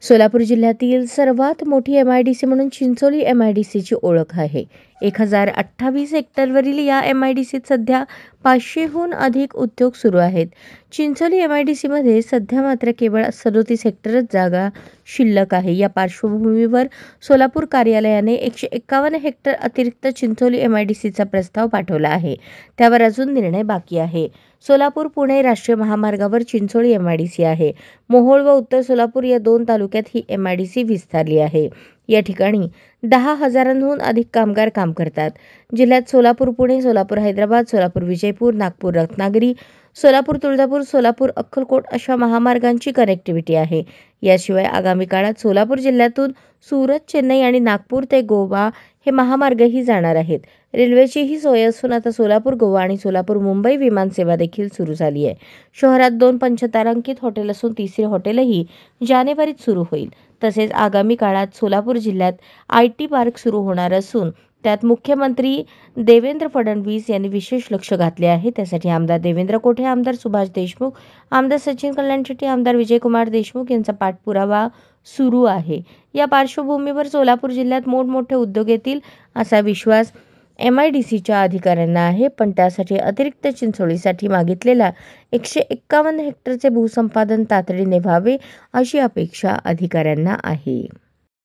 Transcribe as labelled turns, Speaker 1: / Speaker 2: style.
Speaker 1: सोलापूर जिल्ह्यातील सर्वात मोठी MIDC म्हणून चिंचोली MIDCची ओळख आहे. 1028 हेक्टरवरील या MIDCत सध्या 500हून अधिक उद्योग सुरू आहेत. चिंचोली MIDCमध्ये सध्या मात्र केवळ 37 हेक्टरच जागा शिल्लक आहे. या पार्श्वभूमीवर सोलापूर कार्यालयाने 151 हेक्टर अतिरिक्त चिंचोली MIDCचा प्रस्ताव पाठवला आहे. त्यावर अजून निर्णय बाकी आहे. सोलापूर पुणे राष्ट्रीय महामार्गावर चिंचोली MIDC आहे. मोहोळ व उत्तर सोलापूर या 2 तालुक्यात ही MIDC विस्तारली आहे. या ठिकाणी 10,000हून अधिक कामगार काम करतात. जिल्ह्यात सोलापूर पुणे, सोलापूर हैदराबाद, सोलापूर विजयपूर, नागपूर रत्नागिरी, सोलापूर तुळजापूर, सोलापूर अक्कलकोट अशा महामार्गांची कनेक्टिव्हिटी आहे. याशिवाय आगामी काळात सोलापूर जिल्ह्यातून सुरत, चेन्नई आणि नागपूर ते गोवा हे महामार्गही जाणार आहेत. रेल्वेचीही सोय असून आता सोलापूर गोवा आणि सोलापूर मुंबई विमानसेवा देखील सुरू झाली आहे. शहरात 2 पंचतारांकित हॉटेल असून तिसरे हॉटेलही जानेवारीत सुरू होईल. तसेच आगामी काळात सोलापूर जिल्ह्यात IT पार्क सुरू होणार असून त्यात मुख्यमंत्री देवेंद्र फडणवीस यांनी विशेष लक्ष घातले आहे. त्यासाठी आमदार देवेंद्र कोठे, आमदार सुभाष देशमुख, आमदार सचिन कल्याण शेट्टी, आमदार विजयकुमार देशमुख यांचा पाठपुरावा सुरू आहे. या पार्श्वभूमीवर सोलापूर जिल्ह्यात मोठमोठे उद्योग येतील असा विश्वास MIDCच्या अधिकाऱ्यांना आहे. पण त्यासाठी अतिरिक्त चिंचोलीसाठी मागितलेला 151 हेक्टरचे भूसंपादन तातडीने व्हावे अशी अपेक्षा अधिकाऱ्यांना आहे.